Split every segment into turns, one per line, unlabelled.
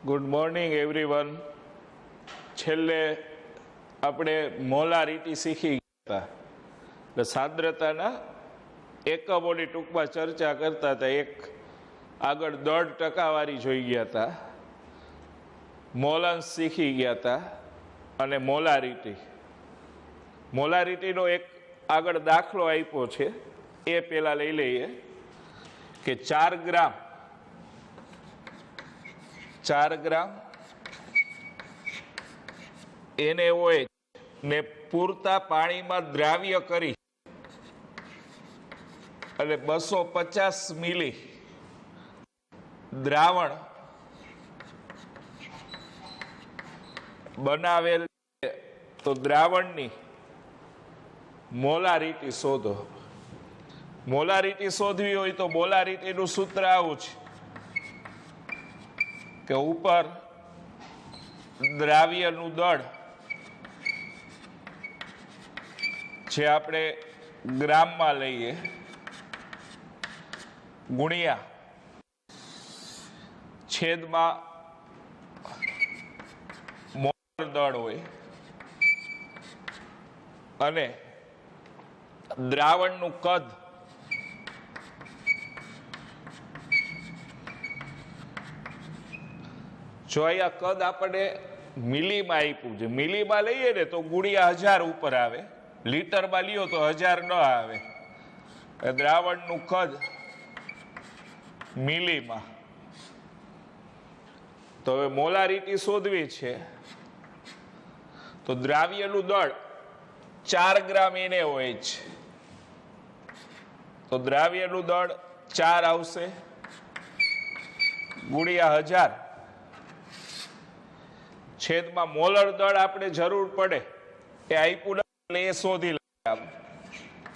Good morning everyone. છેલ્લે આપણે molarity શીખી ગયા હતા, એટલે સાંદ્રતાના એકમોની ટૂંકમાં ચર્ચા કરતા હતા. એક આગળ દળ ટકાવારી જોઈ ગયા હતા, મોલાંશ શીખી ગયા હતા અને મોલારિટીનો એક આગળ દાખલો આપ્યો છે. એ પહેલાં લઈ લઈએ કે 4 ગ્રામ NaOH ને પૂરતા પાણીમાં દ્રાવ્ય કરી અને 250 મિલી દ્રાવણ બનાવેલ, તો દ્રાવણની મોલારિટી શોધો. મોલારિટી શોધવી હોય તો મોલારિટીનું સૂત્ર આવું છે કે ઉપર દ્રાવ્યનું દળ જે આપણે ગ્રામમાં લઈએ ગુણ્યા છેદમાં મોલર દળ હોય અને દ્રાવણનું કદ જો અહીંયા કદ આપણે મિલીમાં આપ્યું છે, મિલીમાં લઈએ ને તો ગુણ્યા 1000 ઉપર આવે, લીટરમાં લ્યો તો 1000 ન આવે. દ્રાવણનું કદ મિલીમાં. તો હવે મોલારિટી શોધવી છે, તો દ્રાવ્યનું દળ 4 ગ્રામ NaOH, તો દ્રાવ્યનું દળ 4 આવશે ગુણ્યા 1000 છેદમાં મોલર દળ આપણે જરૂર પડે એ આપ્યું એટલે એ શોધી લઈએ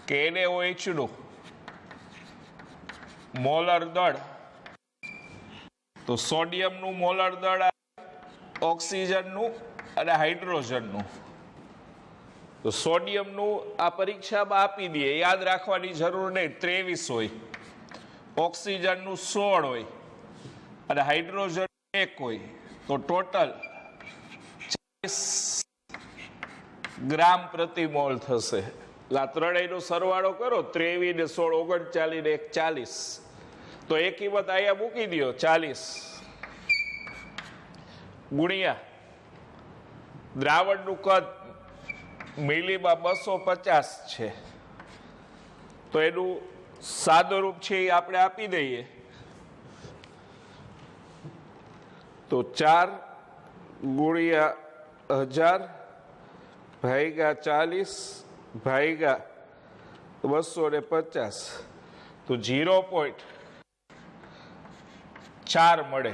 કે NaOH નું મોલર દળ, તો સોડિયમનું મોલર દળ, ઓક્સિજનનું અને હાઇડ્રોજનનું. તો સોડિયમનું આ પરીક્ષામાં આપી દઈએ, યાદ રાખવાની જરૂર નહીં, 23 હોય, ઓક્સિજનનું 16 હોય અને હાઇડ્રોજન 1 હોય, તો ટોટલ ગ્રામ પ્રતિ મોલ થશે. આ ત્રણેયનો સરવાળો કરો, 23 ને 16 39 ને 1 40, તો એ કિંમત અહીંયા મૂકી દો 40 ગુણ્યા દ્રાવણનું કદ મિલીમાં 250 છે, તો એનું સાદુરૂપ છે એ આપણે આપી દઈએ. તો 4 ગુણ્યા 1000 ભાગ્યા 40 ભાગ્યા 250, તો 0.4 મળે.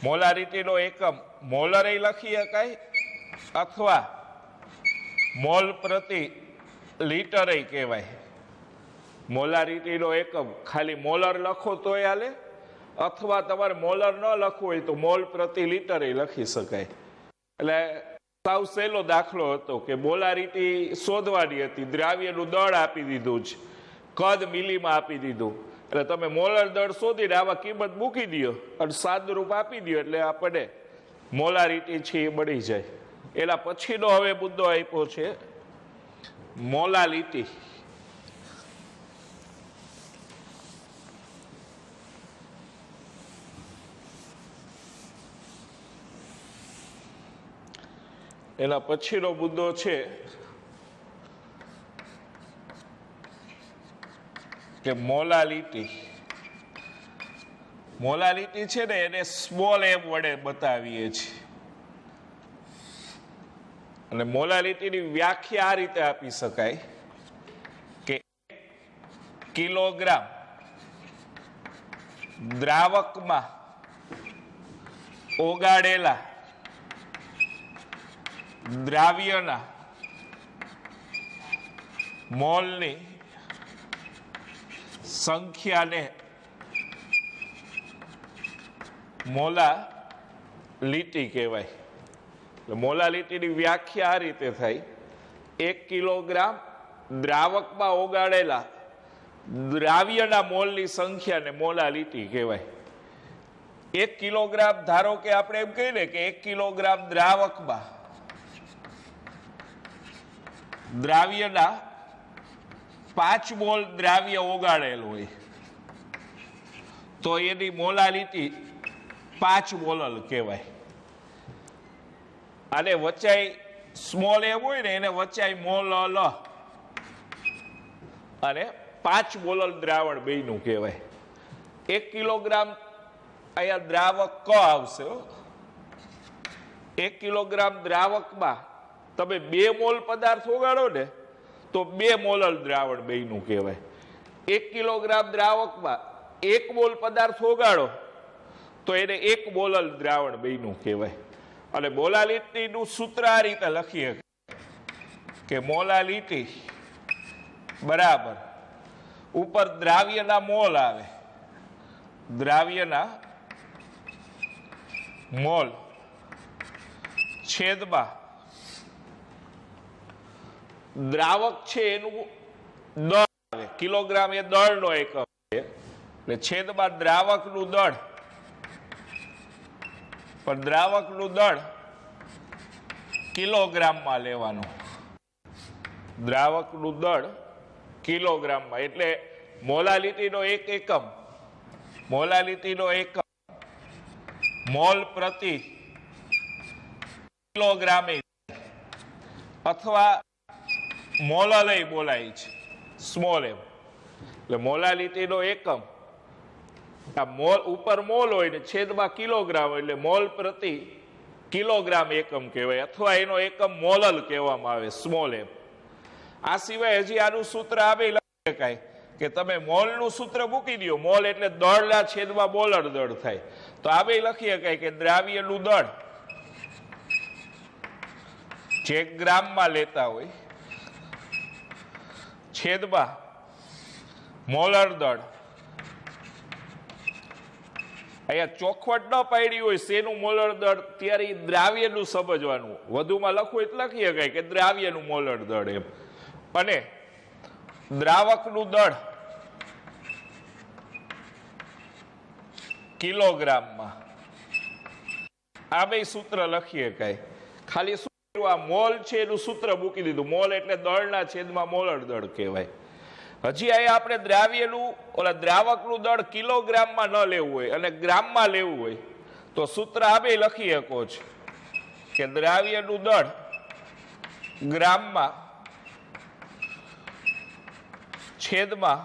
મોલારિટીનો એકમ મોલર લખી શકાય અથવા મોલ પ્રતિ લીટર કહેવાય. મોલારિટીનો એકમ ખાલી મોલર લખો તોય હાલે, અથવા તમારે મોલર ન લખવું હોય તો મોલ પ્રતિ લીટર લખી શકાય. એટલે સાવ સહેલો દાખલો હતો કે મોલારિટી શોધવાની હતી, દ્રાવ્યનું દળ આપી દીધું છે, કદ મિલીમાં આપી દીધું, એટલે તમે મોલર દળ શોધીને આવા કિંમત મૂકી દો અને સાદુરૂપ આપી દો એટલે આપણને મોલારિટી છે એ મળી જાય. એના પછીનો હવે મુદ્દો આપ્યો છે મોલાલિટી. એના પછીનો મુદ્દો છે કે મોલાલિટી. મોલાલિટી છે ને એને સ્મોલ m વડે બતાવીએ છીએ, અને મોલાલિટીની વ્યાખ્યા આ રીતે આપી શકાય કે કિલોગ્રામ દ્રાવકમાં ઓગાળેલા દ્રાવ્યના મોલની સંખ્યાને મોલાલિટી કહેવાય. મોલાલિટીની વ્યાખ્યા આ રીતે થાય: 1 કિલોગ્રામ દ્રાવકમાં ઓગાળેલા દ્રાવ્યના મોલની સંખ્યાને મોલાલિટી કહેવાય. 1 કિલોગ્રામ, ધારો કે આપણે એમ કહીએ ને કે 1 કિલોગ્રામ દ્રાવકમાં દ્રાવ્યના 5 મોલ દ્રાવ્ય ઓગાળેલ હોય તો એની મોલાલિટી 5 મોલલ કહેવાય. અને વચાઈ સ્મોલ એમ હોય ને એને વચાઈ મોલલ અને 5 મોલલ દ્રાવણ બેયનું કહેવાય. 1 કિલોગ્રામ અહીંયા દ્રાવક ક આવશે. 1 કિલોગ્રામ દ્રાવકમાં તમે 2 મોલ પદાર્થ ઓગાળો ને તો 2 મોલલ દ્રાવણ બેયનું કહેવાય. 1 કિલોગ્રામ દ્રાવકમાં 1 મોલ પદાર્થ ઓગાળો તો એને 1 મોલલ દ્રાવણ બેયનું કહેવાય. અને મોલાલિટીનું સૂત્ર આ રીતે લખીએ કે મોલાલિટી બરાબર ઉપર દ્રાવ્યના મોલ આવે, દ્રાવ્યના મોલ છેદમાં દ્રાવક છે એનું દળ આવે. કિલોગ્રામ એ દળનો એકમ છે એટલે છેદમાં દ્રાવકનું દળ, પણ દ્રાવકનું દળ કિલોગ્રામમાં લેવાનું. દ્રાવકનું દળ કિલોગ્રામમાં એટલે મોલાલિટીનો એક એકમ, મોલાલિટીનો એકમ મોલ પ્રતિ કિલોગ્રામે અથવા મોલલય બોલાય છે, સ્મોલ એમ. એટલે મોલાલિટીનો એકમ આ મોલ ઉપર મોલ હોય ને છેદમાં કિલોગ્રામ એટલે મોલ પ્રતિ કિલોગ્રામ એકમ કહેવાય અથવા એનો એકમ મોલલ કહેવામાં આવે, સ્મોલ એમ. આ સિવાય હજી આનું સૂત્ર આવે લખી શકાય કે તમે મોલનું સૂત્ર મૂકી દો. મોલ એટલે દળના છેદમાં મોલર દળ થાય. તો આવે લખી શકાય કે દ્રાવ્યનું દળ જે ગ્રામમાં લેતા હોય છેદમાં મોલર દળ. અહીંયા ચોખવટ ન પાડી હોય શેનું મોલર દળ ત્યારે દ્રાવ્યનું સમજવાનું. વધુમાં લખવું એટલે લખી શકાય કે દ્રાવ્યનું મોલર દળ એમ. અને દ્રાવકનું દળ કિલોગ્રામમાં. આ બે સૂત્ર લખી શકાય. ખાલી આ મોલ છે એનું સૂત્ર મૂકી દીધું. મોલ એટલે દળના છેદમાં મોલર દળ કહેવાય. હજી અહીંયા આપણે દ્રાવ્યનું ઓલા દ્રાવકનું દળ કિલોગ્રામમાં ન લેવું હોય અને ગ્રામમાં લેવું હોય તો સૂત્ર આ બે લખી શકો છો કે દ્રાવ્યનું દળ ગ્રામમાં છેદમાં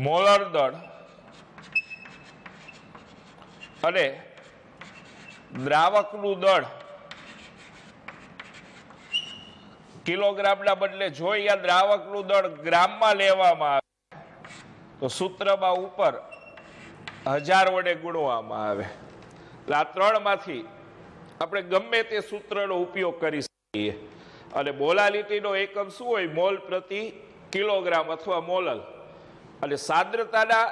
મોલર દળ અને દ્રાવકનું દળ કિલોગ્રામના બદલે જો અહીંયા દ્રાવકનું દળ ગ્રામમાં લેવામાં આવે તો સૂત્રમાં ઉપર 1000 વડે ગુણવામાં આવે. એટલે આ ત્રણમાંથી આપણે ગમે તે સૂત્રનો ઉપયોગ કરી શકીએ. અને મોલાલિટીનો એકમ શું હોય? મોલ પ્રતિ કિલોગ્રામ અથવા મોલલ. અને સાંદ્રતાના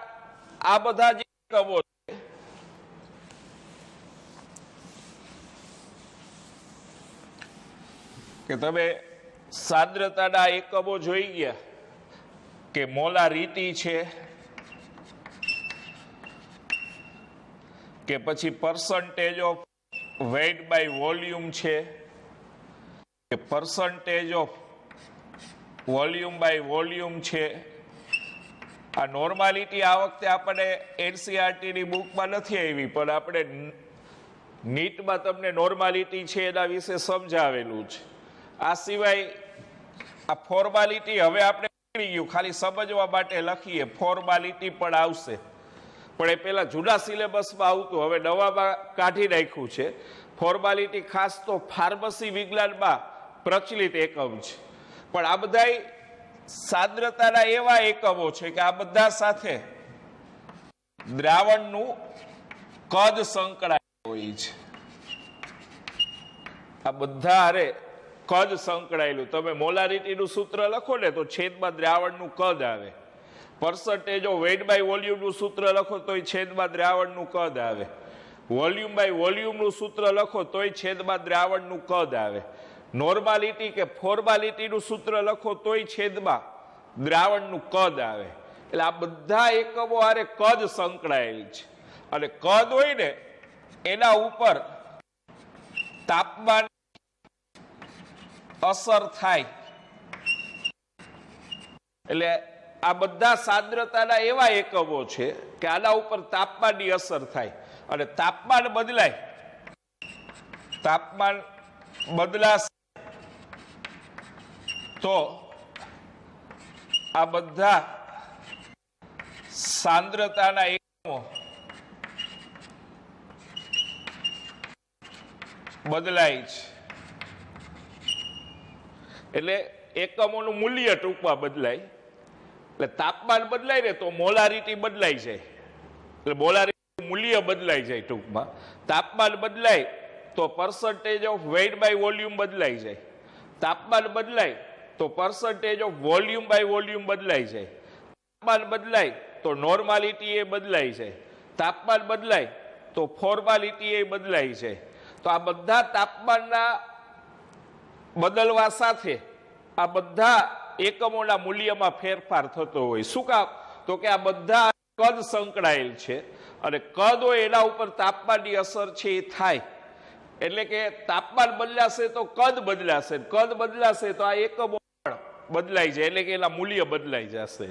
આ બધા જે એકમો છે કે તમે સાંદ્રતાના એકમો જોઈ ગયા કે મોલારિટી છે કે પછી percentage of weight by volume છે કે percentage of volume by volume છે. આ નોર્માલિટી આ વખતે આપણે એનસીઆરટીની બુકમાં નથી આવી પણ આપણે નીટમાં તમને નોર્માલિટી છે એના વિશે સમજાવેલું છે. આ સિવાય આ ફોર્માલિટી હવે આપણે ગયું ખાલી સમજવા માટે લખીએ. ફોર્માલિટી પણ આવશે પણ એ પેલા જૂના સિલેબસમાં આવતું, હવે નવામાં કાઢી નાખ્યું છે. ફોર્માલિટી ખાસ તો ફાર્મસી વિજ્ઞાનમાં પ્રચલિત એકમ છે. પણ આ બધા સાંદ્રતાના એવા એકમો છે કે આ બધા સાથે દ્રાવણનું કદ સંકળાયેલું હોય છે. આ બધા હારે કદ સંકળાયેલું. તમે મોલારિટીનું સૂત્ર લખો ને તો છેદમાં દ્રાવણનું કદ આવે. પર્સન્ટેજ ઓફ વેઇટ બાય વોલ્યુમનું સૂત્ર લખો તોય છેદમાં દ્રાવણનું કદ આવે. વોલ્યુમ બાય વોલ્યુમનું સૂત્ર લખો તોય છેદમાં દ્રાવણનું કદ આવે. નોર્માલિટી કે ફોર્માલિટીનું સૂત્ર લખો તોય છેદમાં દ્રાવણનું કદ આવે. એટલે આ બધા એકમો હારે કદ સંકળાયેલ છે. અને કદ હોય ને એના ઉપર તાપમાન અસર થાય. એટલે આ બધા સાંદ્રતાના એવા એકમો છે કે આના ઉપર તાપમાનની અસર થાય અને તાપમાન બદલાય, તાપમાન બદલાશે તો આ બધા સાંદ્રતાના એકમો બદલાય છે. એટલે એકમોનું મૂલ્ય ટૂંકમાં બદલાય. એટલે તાપમાન બદલાય ને તો મોલારિટી બદલાઈ જાય. એટલે મોલારિટી મૂલ્ય બદલાઈ જાય. ટૂંકમાં તાપમાન બદલાય તો percentage of weight by volume બદલાઈ જાય. તાપમાન બદલાય તો percentage of volume by volume બદલાઈ જાય. તાપમાન બદલાય તો નોર્માલિટી એ બદલાઈ જાય. તાપમાન બદલાય તો ફોર્માલિટી એ બદલાઈ જાય. તો આ બધા તાપમાનના બદલવા સાથે આ બધા એકમોના મૂલ્યમાં ફેરફાર થતો હોય. શું કામ? તો કે આ બધા કદ સંકળાયેલ છે અને કદ હોય એના ઉપર તાપમાનની અસર છે એ થાય. એટલે કે તાપમાન બદલાશે તો કદ બદલાશે, કદ બદલાશે તો આ એકમો બદલાઈ જાય. એટલે કે એના મૂલ્ય બદલાઈ જશે.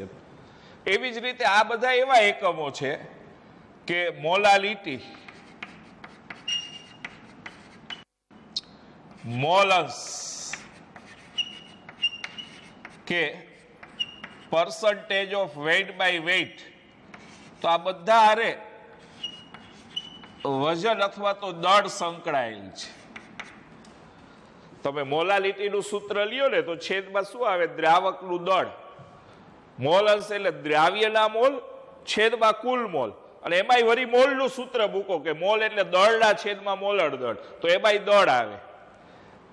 એવી જ રીતે આ બધા એવા એકમો છે કે મોલાલિટી, મોલન્સ કે percentage of weight by weight, તો આ બધા હારે વજન અથવા તો દળ સંકળાયેલ છે. તમે મોલાલિટીનું સૂત્ર લ્યો ને તો છેદમાં શું આવે? દ્રાવકનું દળ. મોલન્સ એટલે દ્રાવ્યના મોલ છેદમાં કુલ મોલ. અને એમાંય વળી મોલનું સૂત્ર મૂકો કે મોલ એટલે દળના છેદમાં મોલર દળ, તો એમાંય દળ આવે.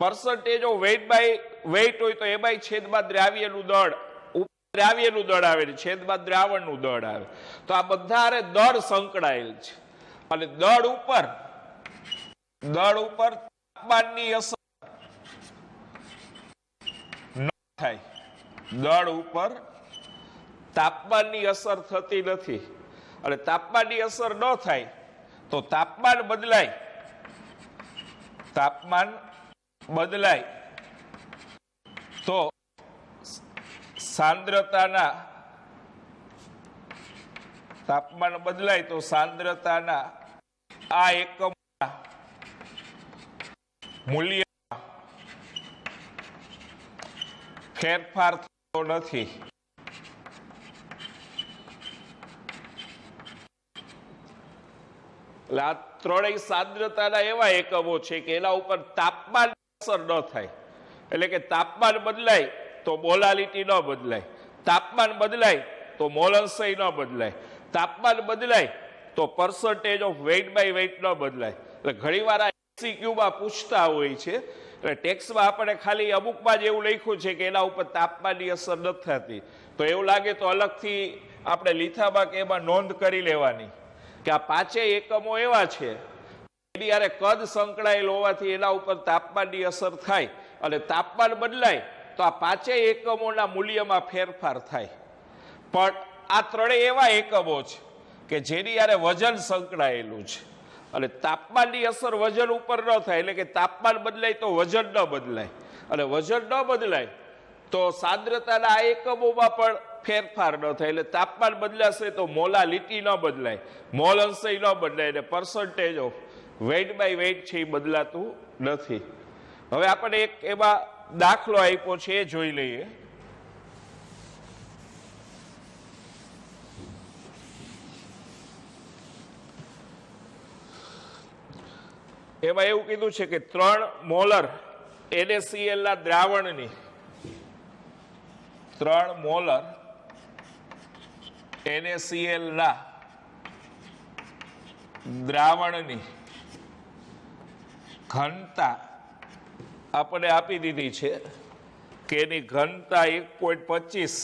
Percentage of weight by weight હોય તો એમાંય છેદમાં દ્રાવ્યનું દળ, દ્રાવ્યનું દળ આવે છે, છેદમાં દ્રાવણનું દળ આવે. તો આ બધા હારે દળ સંકળાયેલ છે. અને દળ ઉપર તાપમાનની અસર ન થાય. દળ ઉપર તાપમાનની અસર થતી નથી. અને તાપમાનની અસર ન થાય તો તાપમાન બદલાય. તાપમાન બદલાય તો સાંદ્રતાના તાપમાન બદલાય તો સાંદ્રતાના આ એકમના મૂલ્ય ફેરફાર થતો નથી. એટલે આ ત્રણેય સાંદ્રતાના એવા એકમો છે કે એના ઉપર તાપમાન અસર ન થાય. એટલે કે તાપમાન બદલાય તો મોલાલિટી ન બદલાય, તાપમાન બદલાય તો મોલન્સ ન બદલાય, તાપમાન બદલાય તો percentage of weight by weight ન બદલાય. એટલે ઘણીવાર આ એમસીક્યુમાં પૂછતા હોય છે. એટલે ટેક્સમાં આપણે ખાલી અમુકમાં જ એવું લખ્યું છે કે એના ઉપર તાપમાનની અસર નથી થતી. તો એવું લાગે તો અલગથી આપણે લીથામાં કે એમાં નોંધ કરી લેવાની કે આ પાંચેય એકમો એવા છે એની હારે કદ સંકળાયેલ હોવાથી એના ઉપર તાપમાનની અસર થાય. અને તાપમાન બદલાય તો આ પાંચેય એકમોના મૂલ્યમાં ફેરફાર થાય. પણ આ ત્રણેય એવા એકમો છે કે જેની હારે વજન સંકળાયેલું છે. અને તાપમાનની અસર વજન ઉપર ન થાય. એટલે કે તાપમાન બદલાય તો વજન ન બદલાય. અને વજન ન બદલાય તો સાંદ્રતાના આ એકમોમાં પણ ફેરફાર ન થાય. એટલે તાપમાન બદલાશે તો મોલાલિટી ન બદલાય, મોલન્સ ન બદલાય, અને percentage of weight by weight છે એ બદલાતું નથી. હવે આપણે એક એમાં દાખલો આપ્યો છે એ જોઈ લઈએ. એમાં એવું કીધું છે કે 3 મોલર NaCl ના દ્રાવણની 3 મોલર NaCl ના દ્રાવણની ઘનતા આપણે આપી દીધી છે કે એની ઘનતા 1.25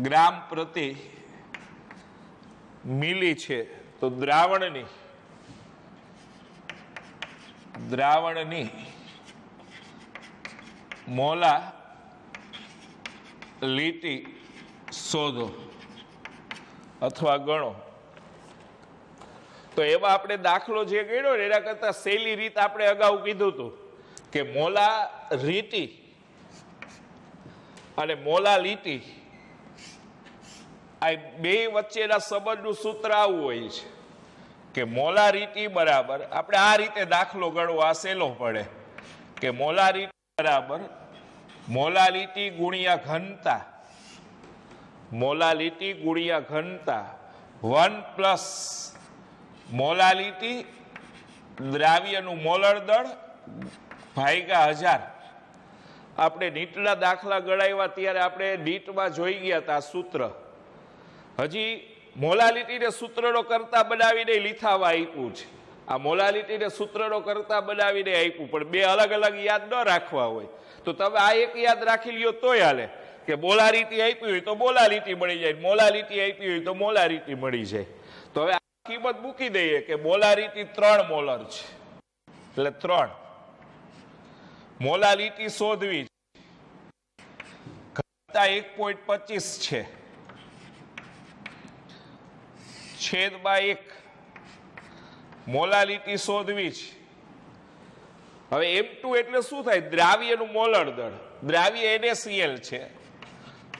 ગ્રામ પ્રતિ મિલી છે. તો દ્રાવણની મોલાલિટી શોધો. અથવા ગણો. તો એમાં આપણે દાખલો જે ગણ્યો ને એના કરતા સહેલી રીત આપણે અગાઉ કીધું હતું કે મોલારિટી અને મોલાલિટી આ બે વચ્ચેના સંબંધનું સૂત્ર આવું હોય છે કે મોલારિટી બરાબર, આપણે આ રીતે દાખલો ગણવો આ સહેલો પડે કે મોલારિટી બરાબર મોલાલિટી ગુણ્યા ઘનતા, મોલાલિટી ગુણ્યા ઘનતા 1 પ્લસ મોલાલિટી દ્રાવ્યનું મોલર દળ ભાગ્યા 1000. આપણે નીટના દાખલા ગણાવ્યા ત્યારે આપણે નીટમાં જોઈ ગયા હતા સૂત્ર. હજી મોલાલિટીને સૂત્રનો કરતા બનાવીને લીથાવા આપ્યું છે. આ મોલાલિટીને સૂત્રનો કરતા બનાવીને આપ્યું, પણ બે અલગ અલગ યાદ ન રાખવા હોય તો તમે આ એક યાદ રાખી લ્યો તોય હાલે કે મોલારિટી આપી હોય તો મોલાલિટી મળી જાય, મોલાલિટી આપી હોય તો મોલારિટી મળી જાય. તો હવે આ કિંમત મૂકી દઈએ કે મોલારિટી 3 મોલર છે એટલે 3 મોલાલિટી શોધવી ઘનતા 1.25 છે છેદમાં 1 મોલાલિટી શોધવી છે. હવે M2 એટલે શું થાય? દ્રાવ્યનું મોલર દળ. દ્રાવ્ય NaCl છે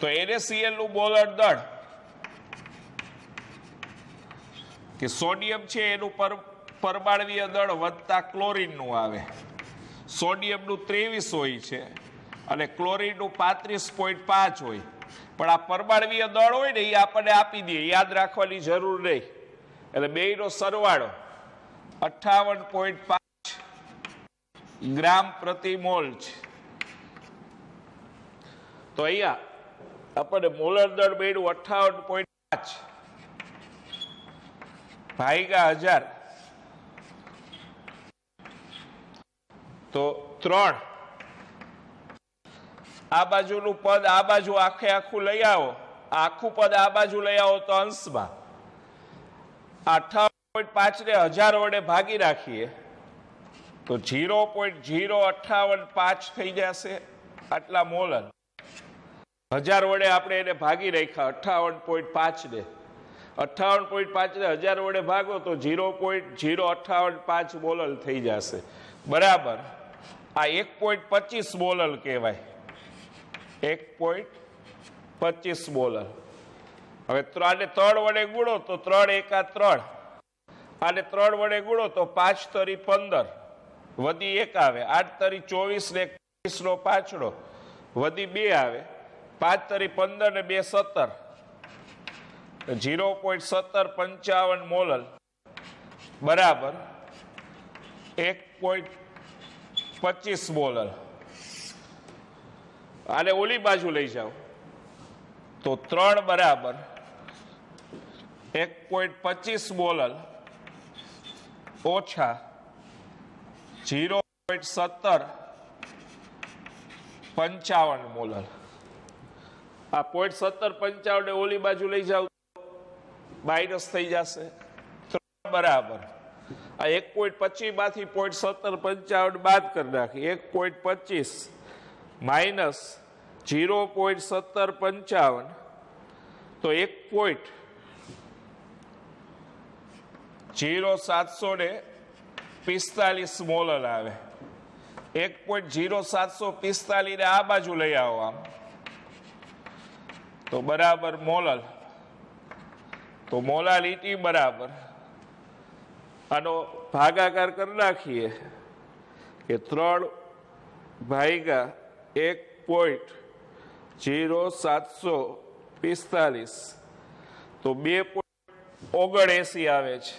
તો NaCl નું મોલર દળ કે સોડિયમ છે એનું પરમાણ્વીય દળ વત્તા ક્લોરીન નું આવે. સોડિયમ નું 23 હોય છે અને ક્લોરીન નું 35.5 હોય, પણ આ પરમાણ્વીય દળ હોય ને એ આપણને આપી દે, યાદ રાખવાની જરૂર નહીં. એટલે બેયનો સરવાળો 58.5 ગ્રામ પ્રતિ મોલ છે. તો અહીંયા આપણને મોલર દળ બેયનું 58.5 ભાગ્યા 1000 તો 3. આ બાજુનું પદ આ બાજુ આખે આખું લઈ આવો, આખું પદ આ બાજુ લઈ આવો તો અંશમાં 58.5 ને 1000 વડે ભાગી રાખીએ તો 0.0585 થઈ જશે આટલા મોલર. 1000 વડે આપણે એને ભાગી રાખ્યા 58.5 ને 58.5 ને 1000 વડે ભાગો તો 0.058 મોલર થઈ જશે. બરાબર આ 1.25 મોલર કહેવાય, 1.25 મોલર. હવે આને 3 વડે ગુણો તો 3 એકા 3, આને 3 વડે ગુણો તો 5 તરી 15 વધી 1 આવે, 8 તરી 24 ને 21 નો પાછળો વધી 2 આવે, 5 તરી 15 ને 2 17, 0.1755 મોલર બરાબર 1.25 મોલર. આને ઓલી બાજુ લઈ જાઓ તો 3 બરાબર 1.25 મોલર ઓછા 0.1755 મોલર. આ 0.1755 ને ઓલી બાજુ લઈ જાઓ માઇનસ થઈ જશે. 3 બરાબર આ 1.25 માંથી 0.1755 બાદ કરી નાખી, 1.25 માઇનસ 0.1755 તો 1.0745 મોલર આવે. 1.0745 ને આ બાજુ લઈ આવો આમ તો બરાબર મોલર. તો મોલાલિટી બરાબર આનો ભાગાકાર કરી નાખીએ કે 3 ભાગ્યા 1.0745 તો 2.79 આવે છે,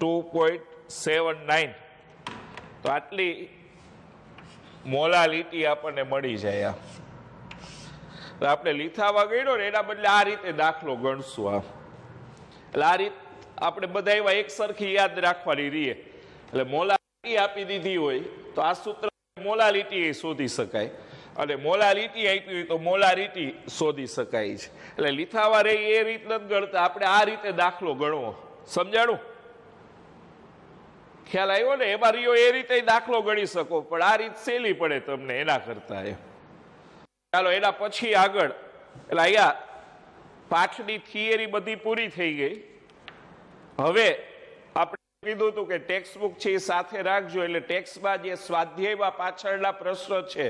2.79. તો આટલી મોલાલિટી આપણને મળી જાય. આપણે લીથાવા ગણ્યો ને એના બદલે આ રીતે દાખલો ગણશું. એટલે આ રીત આપણે બધા એવા એક સરખી યાદ રાખવાની રહીએ. એટલે મોલાલિટી આપી દીધી હોય તો આ સૂત્ર મોલાલિટી શોધી શકાય, અને મોલાલિટી આપી હોય તો મોલારિટી શોધી શકાય છે. એટલે લીથાવા રે એ રીત નથી ગણતા, આપણે આ રીતે દાખલો ગણવો. સમજાણું? ખ્યાલ આવ્યો ને? એમાં રહ્યો એ રીતે દાખલો ગણી શકો, પણ આ રીત સહેલી પડે તમને એના કરતા. ચાલો એના પછી આગળ એટલે અહીંયા પાઠની થિયરી બધી પૂરી થઈ ગઈ. હવે આપણે કીધું હતું કે ટેક્સ્ટ બુક છે એ સાથે રાખજો, એટલે ટેક્સ્ટમાં જે સ્વાધ્યાયમાં પાછળના પ્રશ્નો છે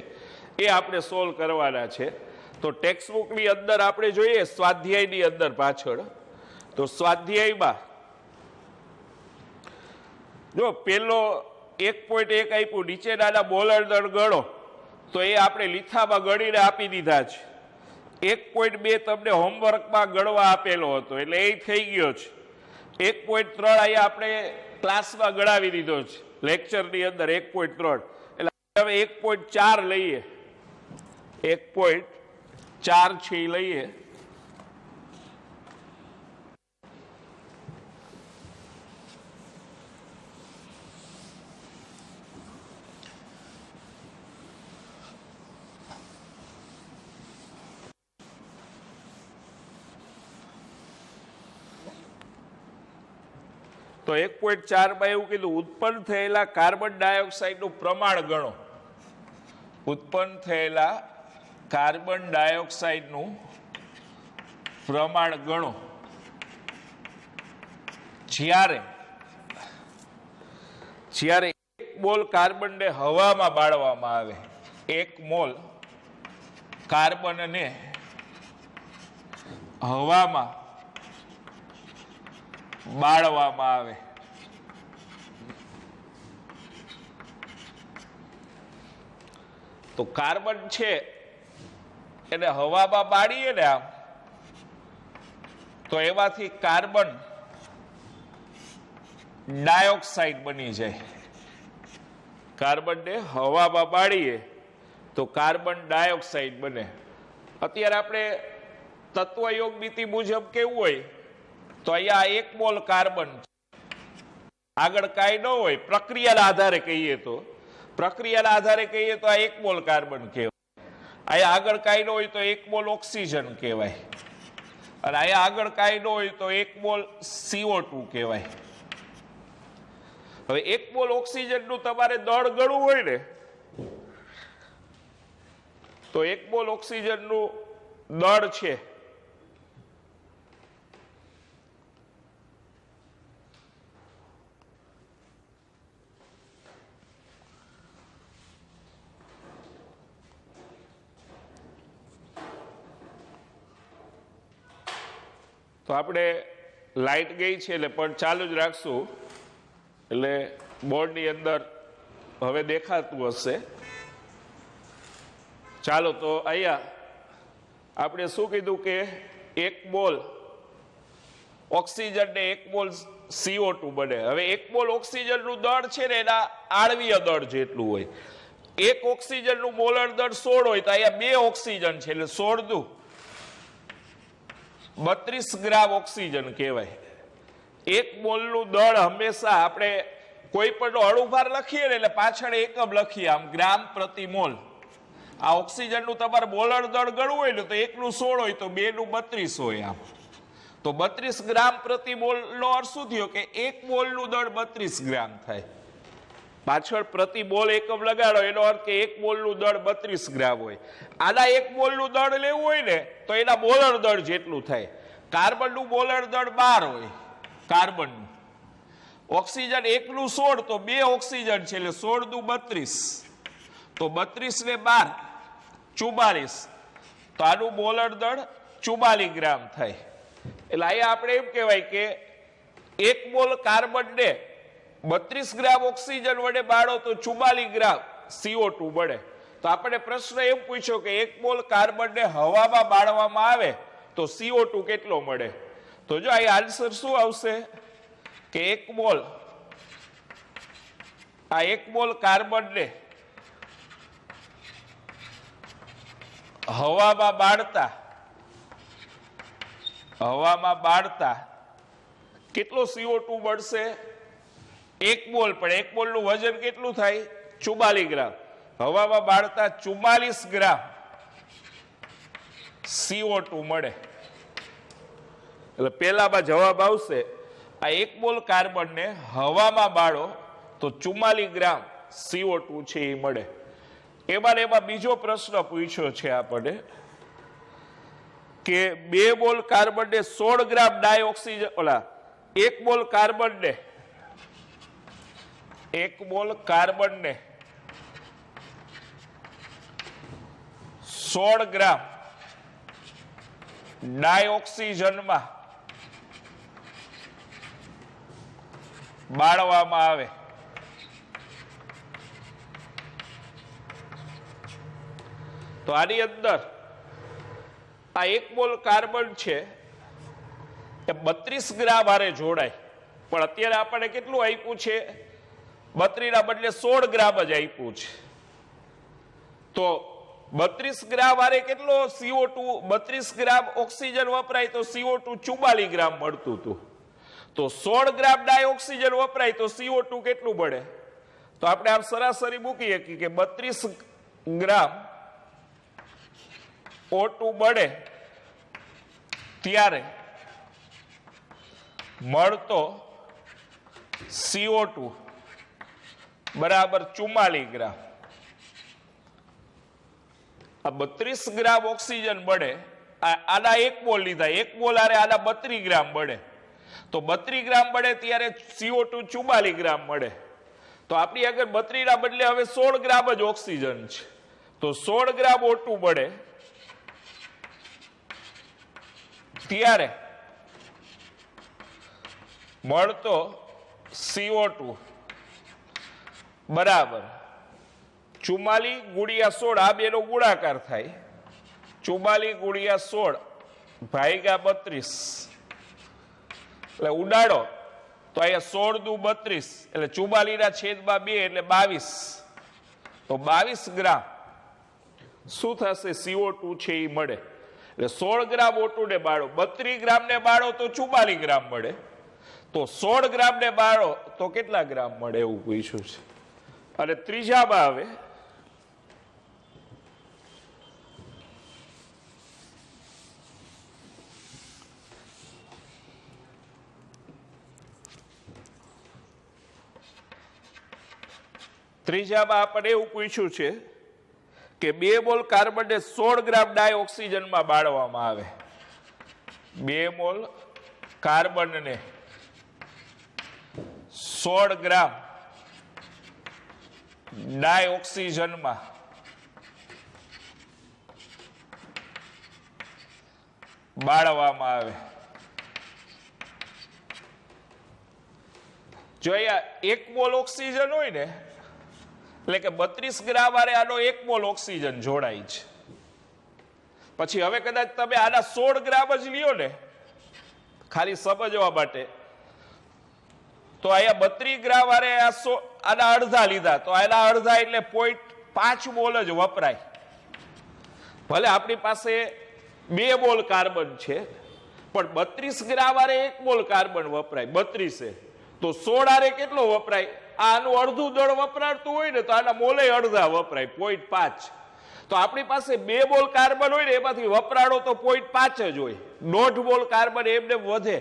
એ આપણે સોલ્વ કરવાના છે. તો ટેક્સ્ટ બુકની અંદર આપણે જોઈએ સ્વાધ્યાયની અંદર પાછળ, તો સ્વાધ્યાયમાં જો પેલો 1.1 આપ્યું, નીચેના બોલર દળ ગણો, તો એ આપણે લીથામાં ગણીને આપી દીધા છે. 1.2 તમને હોમવર્કમાં ગણવા આપેલો હતો, એટલે એ થઈ ગયો છે. 1.3 અહીંયા આપણે ક્લાસમાં ગણાવી દીધો છે લેક્ચરની અંદર 1.3, એટલે હવે 1.4 લઈએ. 1.4 છે એ લઈએ. તો 1.4 માં એવું કીધું, ઉત્પન્ન થયેલા કાર્બન ડાયોક્સાઇડનું પ્રમાણ ગણો. ઉત્પન્ન થયેલા કાર્બન ડાયોક્સાઇડનું પ્રમાણ ગણો જ્યારે 1 મોલ કાર્બનને હવામાં બાળવામાં આવે. 1 મોલ કાર્બનને હવામાં બાળવામાં આવે. તો કાર્બન છે એને હવામાં બાળીએ ને આમ, તો એમાંથી કાર્બન ડાયોક્સાઇડ બની જાય. કાર્બનને હવામાં બાળીએ તો કાર્બન ડાયોક્સાઇડ બને. અત્યારે આપણે તત્વયોગ નીતિ મુજબ કેવું હોય, તો અહીંયા 1 મોલ કાર્બન, આગળ કાંઈ ન હોય, પ્રક્રિયાના આધારે કહીએ તો આ 1 મોલ કાર્બન કહેવાય. અહીંયા આગળ કાંઈ ન હોય તો 1 મોલ ઓક્સિજન કહેવાય, અને અહીંયા આગળ કાંઈ ન હોય તો 1 મોલ CO2 કહેવાય. હવે 1 મોલ ઓક્સિજનનું તમારે દળ ગણવું હોય ને, તો 1 મોલ ઓક્સિજનનું દળ છે તો આપણે લાઈટ ગઈ છે એટલે પણ ચાલુ જ રાખશું, એટલે બોર્ડની અંદર હવે દેખાતું હશે. ચાલો, તો અહીંયા આપણે શું કીધું કે 1 મોલ ઓક્સિજન ને 1 મોલ CO2 બને. હવે 1 મોલ ઓક્સિજનનું દળ છે ને એના આણ્વીય દળ જેટલું હોય. 1 ઓક્સિજનનું મોલર દળ 16 હોય, તો અહીંયા 2 ઓક્સિજન છે એટલે 16 દુ 32 ગ્રામ ઓક્સિજન કહેવાય. 1 મોલનું દળ હંમેશા આપણે કોઈ પણ અણુભાર લખીએ ને એટલે પાછળ એકમ લખીએ, આમ ગ્રામ પ્રતિ મોલ. આ ઓક્સિજનનું તમારે મોલર દળ ગણવું હોય ને તો 1 નું 16 હોય તો 2 નું 32 હોય. આમ તો 32 ગ્રામ પ્રતિ મોલનો અર્થ શું થયો કે 1 મોલનું દળ 32 ગ્રામ થાય. પાછળ પ્રતિ મોલ એકમ લગાડો એનો અર્થ કે 1 મોલનું દળ 32 ગ્રામ હોય. આના 1 મોલનું દળ લેવું હોય ને તો એના મોલર દળ જેટલું થાય. કાર્બનનું મોલર દળ 12 હોય. કાર્બનનું ઓક્સિજન 1 નું 16 તો 2 ઓક્સિજન છે એટલે 16 દુ 32, તો 32 ને 12 44, તો આનું મોલર દળ 44 ગ્રામ થાય. એટલે અહીંયા આપણે એમ કહેવાય કે 1 મોલ કાર્બનને 32 ગ્રામ ઓક્સિજન વડે બાળો તો 44 ગ્રામ CO2 મળે. તો આપણે પ્રશ્ન એમ પૂછ્યો કે 1 મોલ કાર્બનને હવામાં બાળવામાં આવે તો CO2 કેટલો મળે. તો જો આ આન્સર શું આવશે કે 1 મોલ, આ 1 મોલ કાર્બનને હવામાં બાળતા કેટલો CO2 મળશે? 1 મોલ, પણ 1 મોલનું વજન કેટલું થાય? 44 ગ્રામ. હવામાં બાળતા 44 ગ્રામ CO2 મળે. એટલે પહેલામાં જવાબ આવશે આ 1 મોલ કાર્બનને હવામાં બાળો તો 44 ગ્રામ CO2 છે એ મળે. એમાં બીજો પ્રશ્ન પૂછ્યો છે આપણને કે 2 મોલ કાર્બન ને 16 ગ્રામ ડાયોક્સિજન ઓલા 1 મોલ કાર્બન ને 1 મોલ કાર્બન ને 16 ગ્રામ ડાયોક્સિજનમાં બાળવામાં આવે તો આની અંદર આ 1 મોલ કાર્બન છે એ 32 ગ્રામ હારે જોડાય, પણ અત્યારે આપણને કેટલું આપ્યું છે? 32 ના બદલે 16 ગ્રામ જ આપ્યું છે. તો 32 ગ્રામ હારે કેટલો CO2, 32 ગ્રામ ઓક્સિજન વપરાય તો CO2 44 ગ્રામ મળતું હતું. તો 16 ગ્રામ ડાયોક્સિજન વપરાય તો CO2 કેટલું મળે? તો આપણે આમ સરાસરી મૂકી શકીએ કે 32 ગ્રામ O2 મળે ત્યારે મળતો CO2 બરાબર 44 ગ્રામ. આ 32 ગ્રામ ઓક્સિજન મળે, આના 1 મોલ લીધા, 1 મોલ આરે આના 32 ગ્રામ મળે. તો 32 ગ્રામ મળે ત્યારે CO2 44 ગ્રામ મળે. તો આપણી આગળ 32 ના બદલે હવે 16 ગ્રામ જ ઓક્સિજન છે. તો 16 ગ્રામ O2 મળે ત્યારે મળતો CO2 બરાબર 44 ગુણ્યા 16, આ બેનો ગુણાકાર થાય. 44 ગુણ્યા 16 ભાગ્યા 32 એટલે ઉડાડો તો અહીંયા 16 દુ 32 એટલે 44 ના છેદમાં 2 એટલે 22. તો 22 ગ્રામ શું થશે? CO2 છે એ મળે. એટલે 16 ગ્રામ O2 ને બાળો, 32 ગ્રામ ને બાળો તો 44 ગ્રામ મળે. તો 16 ગ્રામ ને બાળો તો કેટલા ગ્રામ મળે એવું પૂછ્યું છે. અને ત્રીજામાં આવે આપણને એવું પૂછ્યું છે કે 2 મોલ કાર્બન ને 16 ગ્રામ ડાયોક્સિજનમાં બાળવામાં આવે. 2 મોલ કાર્બન ને 16 ગ્રામ ડાયોક્સિજનમાં બાળવામાં આવે. જો અહીંયા 1 મોલ ઓક્સિજન હોય ને એટલે કે 32 ગ્રામ આરે આનો 1 મોલ ઓક્સિજન જોડાય છે. પછી હવે કદાચ તમે આના 16 ગ્રામ જ લ્યો ને ખાલી સમજવા માટે, તો અહીંયા 32 ગ્રામ આરે આના અડધા લીધા તો આના અડધા એટલે 0.5 મોલ જ વપરાય. ભલે આપણી પાસે 2 મોલ કાર્બન છે પણ 32 ગ્રામ આરે 1 મોલ કાર્બન વપરાય. 32 તો 16 આરે કેટલો વપરાય? આનું અડધું દળ વપરાતું હોય ને તો આના મોલે અડધા વપરાય 0.5. તો આપણી પાસે 2 મોલ કાર્બન હોય ને એમાંથી વપરાડો તો 0.5 જ હોય. 1.5 મોલ કાર્બન એમને વધે,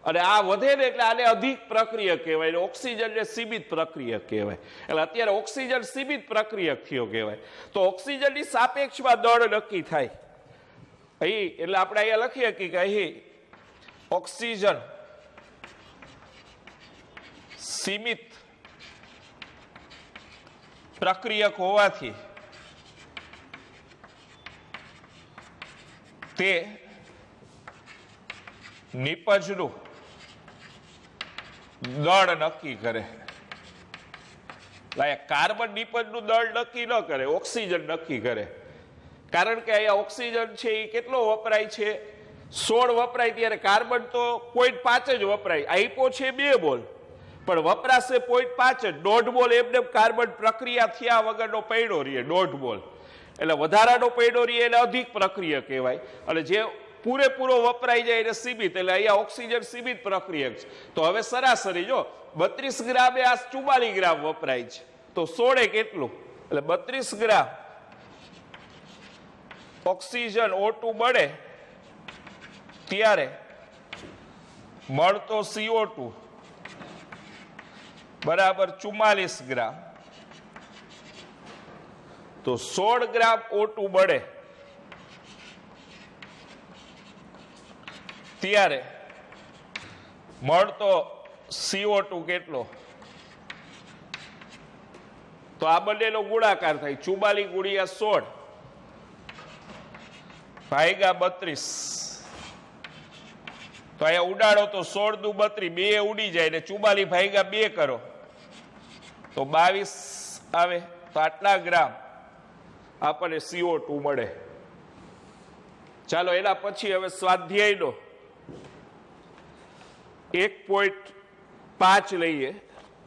અને આ વધે ને એટલે આને અધિક પ્રક્રિયક કહેવાય, ઓક્સિજન ને સીમિત પ્રક્રિયક કહેવાય. એટલે અત્યારે ઓક્સિજન સીમિત પ્રક્રિયક થયો કહેવાય. તો ઓક્સિજનની સાપેક્ષમાં દળ નક્કી થાય અહીં. એટલે આપણે અહીંયા લખીએ કે અહીં ઓક્સિજન સીમિત પ્રક્રિયક હોવાથી તે નિપજનું દળ નક્કી કરે. કાર્બન નિપજનું દળ નક્કી ન કરે, ઓક્સિજન નક્કી કરે. કારણ કે અહીંયા ઓક્સિજન છે એ કેટલો વપરાય છે? 16 વપરાય ત્યારે કાર્બન તો 0.5 જ વપરાય. આઈપો છે 2 મોલ પણ વપરાશે 0.5 જ. 1.5 મોલ એમને કાર્બન પ્રક્રિયા થયા વગરનો પડ્યો રહીએ 1.5 મોલ. એટલે વધારાનો પડ્યો રહીએ એટલે અધિક પ્રક્રિયા કહેવાય, અને જે પૂરેપૂરો વપરાઈ જાય એટલે સીમિત. એટલે અહીંયા ઓક્સિજન સીમિત પ્રક્રિયક છે. તો હવે સરાસરી જો 32 ગ્રામે આ 44 ગ્રામ વપરાય છે તો 16 કેટલું? એટલે 32 ગ્રામ ઓક્સિજન O2 મળે ત્યારે મળતો CO2 બરાબર 44 ગ્રામ. તો 16 ગ્રામ O2 મળે ત્યારે મળતો CO2 કેટલો? તો આ બંનેનો ગુણાકાર થાય 44 ગુણ્યા 16 ભાગ્યા 32. તો અહીંયા ઉડાડો તો 16 દુ 32, બે ઉડી જાય ને 44 ભાગ્યા 2 કરો તો 22 આવે. તો આટલા ગ્રામ આપણને CO2 મળે. ચાલો એના પછી હવે સ્વાધ્યાયનો 1.5 લઈએ.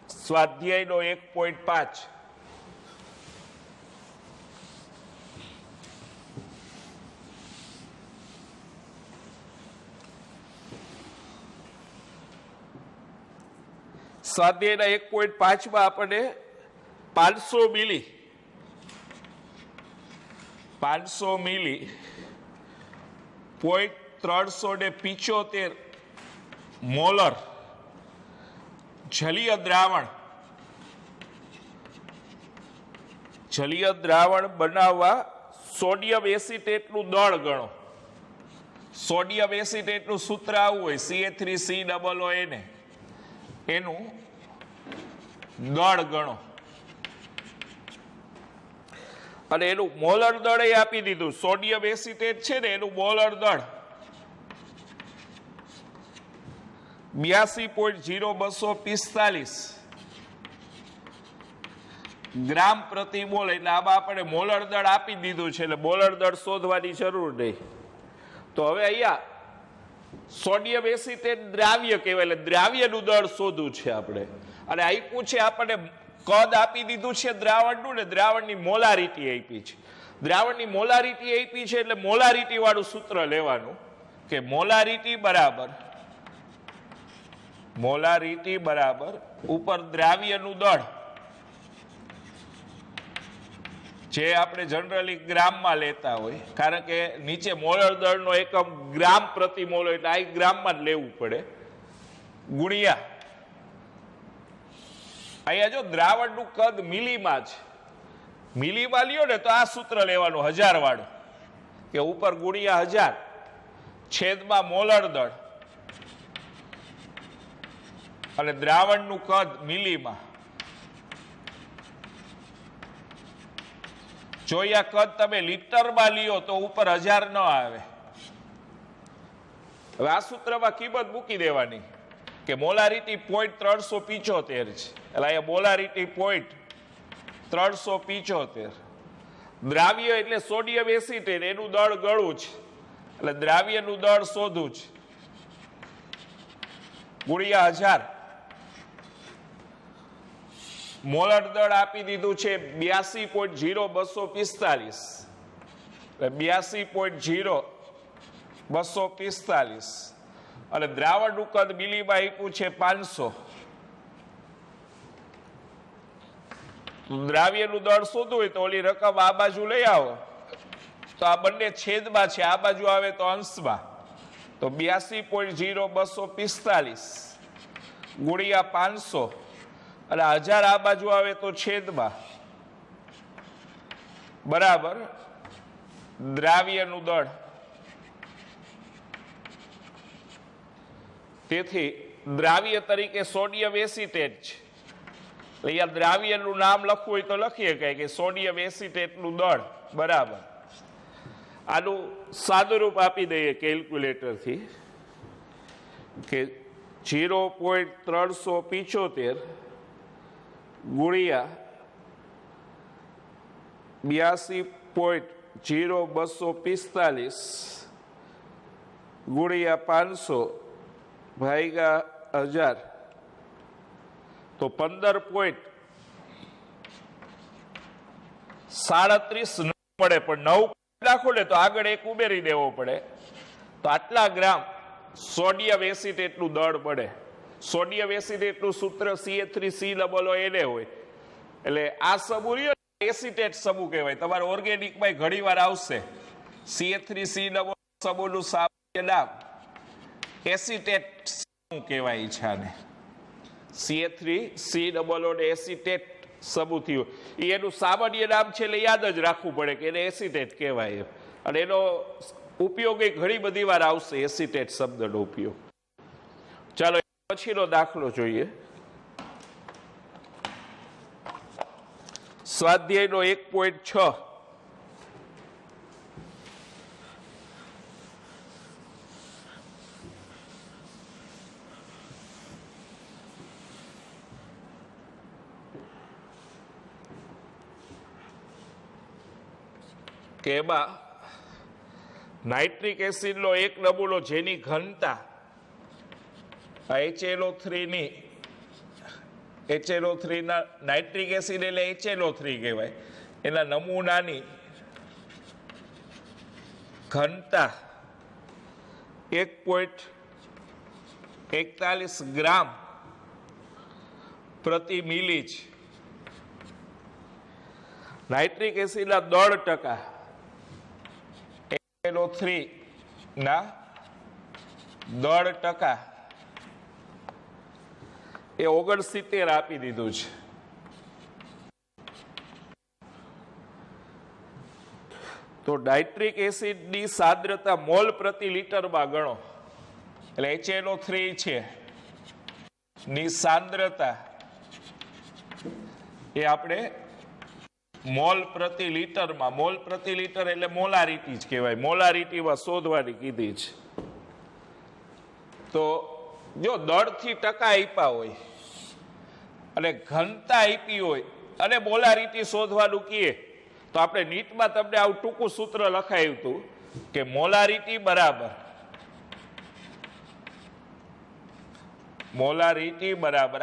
સ્વાધ્યાયનો 1.5. સ્વાધ્યાયના 1.5 માં આપણને 500 મિલી 0.375 મોલર જલીય દ્રાવણ બનાવવા સોડિયમ એસિટેટનું દળ ગણો. સોડિયમ એસિટેટનું સૂત્ર આવું હોય CA3COON, એનું દળ ગણો. અને એનું મોલર દળ એ આપી દીધું. સોડિયમ એસિટેટ છે ને એનું મોલર દળ 82.0245 ગ્રામ પ્રતિ મોલ. એટલે આમાં આપણે મોલર દળ આપી દીધું છે એટલે મોલર દળ શોધવાની જરૂર નહીં. તો હવે અહીંયા સોડિયમ એસિટેટ દ્રાવ્ય કહેવાય એટલે દ્રાવ્યનું દળ શોધવું છે આપણે. અને આપ્યું છે આપણને કદ આપી દીધું છે દ્રાવણનું ને દ્રાવણની મોલારિટી આપી છે. દ્રાવણની મોલારિટી આપી છે એટલે મોલારિટી વાળું સૂત્ર લેવાનું કે મોલારિટી બરાબર ઉપર દ્રાવ્યનું દળ, જે આપણે જનરલી ગ્રામમાં લેતા હોય, કારણ કે નીચે મોલર દળનો એકમ ગ્રામ પ્રતિ મોલ એટલે આ ગ્રામમાં જ લેવું પડે, ગુણ્યા અહીંયા જો દ્રાવણનું કદ મિલીમાં છે, મિલીમાં લ્યો ને તો આ સૂત્ર લેવાનું 1000 વાળું કે ઉપર ગુણ્યા 1000 છેદમાં મોલર દળ અને દ્રાવણનું કદ મિલીમાં. જો આ કદ તમે લીટરમાં લ્યો તો ઉપર 1000 ન આવે. હવે આ સૂત્રમાં કિંમત મૂકી દેવાની કે મોલારિટી 0.375 છે એટલે અહીંયા મોલારિટી 0.375. દ્રાવ્ય એટલે સોડિયમ એસિટેટ, એનું દળ ગળવું છે એટલે દ્રાવ્યનું દળ શોધવું છે ગુણ્યા 1000. મોલર દળ આપી દીધું છે 82.0245 82.0245 અને દ્રાવણનું કદ મિલીમાં આપ્યું છે 500. દ્રાવ્યનું દળ શોધવું હોય તો ઓલી રકમ આ બાજુ લઈ આવો તો આ બંને છેદમાં છે, આ બાજુ આવે તો અંશમાં. તો 82.0245 ગુણ્યા 500 અને 1000 આ બાજુ આવે તો છેદમાં બરાબર દ્રાવ્યનું દળ. તેથી દ્રાવ્ય તરીકે સોડિયમ એસિટેટ છે. અહીંયા દ્રાવ્યનું નામ લખવું હોય તો લખીએ કે સોડિયમ એસિટેટનું દળ બરાબર. આનું સાદુરૂપ આપી દઈએ કેલ્ક્યુલેટરથી કે 0.375 ગુણ્યા 82.0245 ગુણ્યા 500 ભાગ્યા 1000 તો 15.37 મળે. પણ 9 નાખો ને તો આગળ એક ઉમેરી દેવો પડે તો આટલા ગ્રામ સોડિયમ એસિટેટનું દળ મળે. સોડિયમ એસિટેટનું સૂત્ર CA3COON હોય એટલે આ સમૂહ એસિટેટ સમૂહ કહેવાય. તમારે ઓર્ગેનિકમાં ઘણી વાર આવશે CA3COON સમૂહનું સામાન્ય નામ એસિટેટ સમૂહ કહેવાય છે. આને CA3COON એસિટેટ સમૂહ થયું એનું સામાન્ય નામ છે એટલે યાદ જ રાખવું પડે કે એને એસિટેટ કહેવાય. અને એનો ઉપયોગ એ ઘણી બધી વાર આવશે એસિટેટ શબ્દનો ઉપયોગ. ચાલો પછીનો દાખલો જોઈએ. સ્વાધ્યાયનો 1.6 કે એમાં નાઇટ્રિક એસિડનો એક નમૂનો જેની ઘનતા HNO3 ની HNO3 ના નાઇટ્રિક એસિડ એટલે HNO3 કહેવાય, એના નમૂનાની ઘનતા 1.41 ગ્રામ પ્રતિ મિલી છે. નાઇટ્રિક એસિડના 10% HNO3 ના 10% એ 69 આપી દીધું છે. તો નાઇટ્રિક એસિડની સાંદ્રતા મોલ પ્રતિ લીટરમાં ગણો. એટલે HNO3 છે ની સાંદ્રતા એ આપણે મોલ પ્રતિ લીટરમાં, મોલ પ્રતિ લીટર એટલે મોલારિટી જ કહેવાય, મોલારિટીમાં શોધવાની કીધી છે. તો જો દળથી ટકા આપ્યા હોય અને ઘનતા આપી હોય અને મોલારિટી શોધવાનું કહીએ તો આપણે નીટમાં તમને આવું ટૂંકું સૂત્ર લખાયું હતું કે મોલારિટી બરાબર